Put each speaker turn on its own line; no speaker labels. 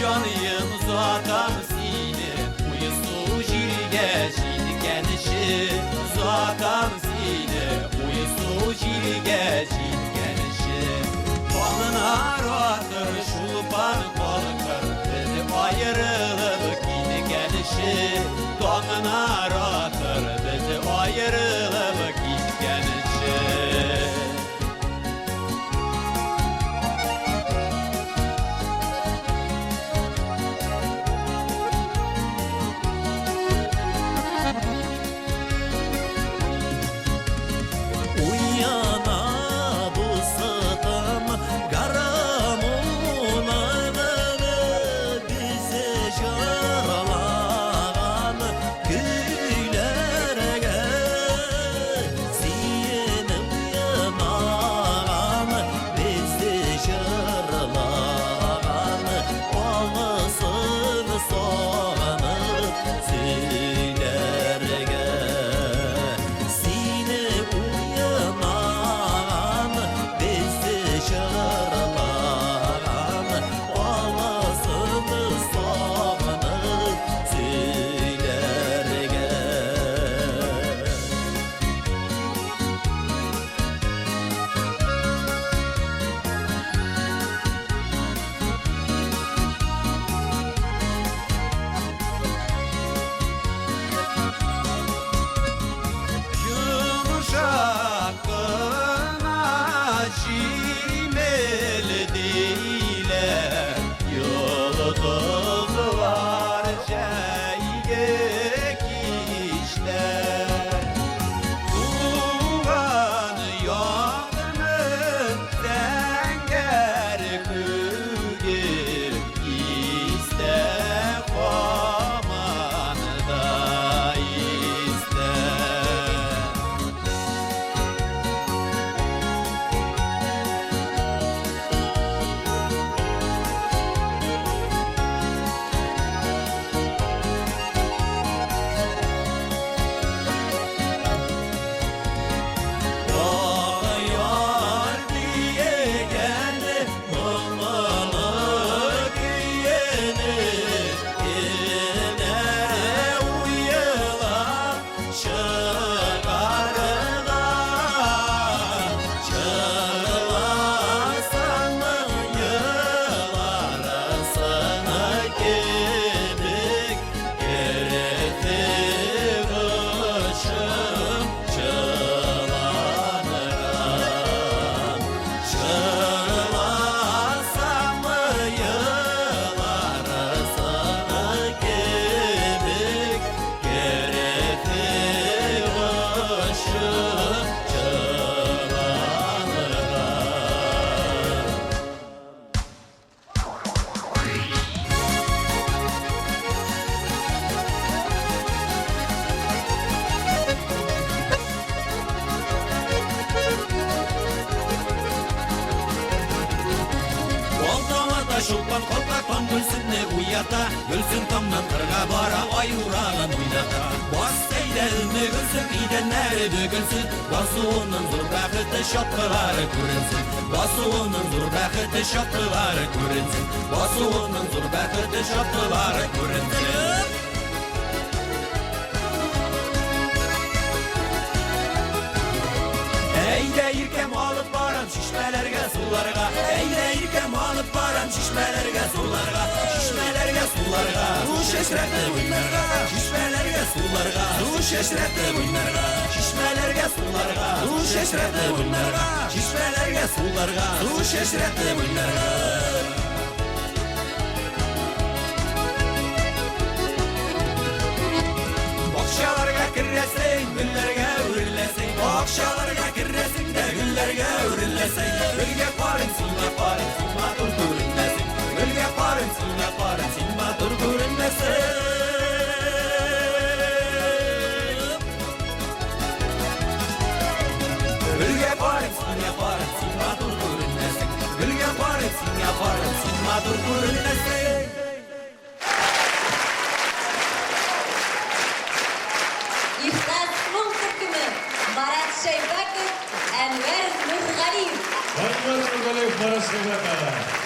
canıyım zaten seni Uyusu jirge jilgenişi zaten seni Uyusu jirge jilgenişi Bağına ratır şulpan kalkır Bizi ayrılıp gidi gelişi Bağına ratır bizi ayrılıp gidi gelişi
Şulpan kolpaktan gülsünne uyata Gülsün tamdan kırga bara ay urağın oynata Bas seydelme gülsün idenleri dökülsün Basuğunun zor bakıtı şapkıları görünsün Basuğunun zor bakıtı şapkıları görünsün Basuğunun zor bakıtı şapkıları görünsün Eyde irkem alıp varam şişmelerge sularga Eyde irkem alıp varam şişmelerge sularga Şişmelerge sularga Su şeşretli bunlarga Şişmelerge sularga Su şeşretli bunlarga Şişmelerge sularga Su şeşretli bunlarga Şişmelerge sularga Su şeşretli bunlarga Bakşalarga kirresin güllerge ürlesin Bakşalarga kirresin de güllerge ürlesin Gülge parın sinma dur görünmesin Gülge parın sinma dur görünmesin Gülge parın sinma dur görünmesin Gülge parın sinma dur görünmesin
Marat Şevbakov, Enver Nurgaliyev.
Enver Nurgaliyev, Marat Şevbakov.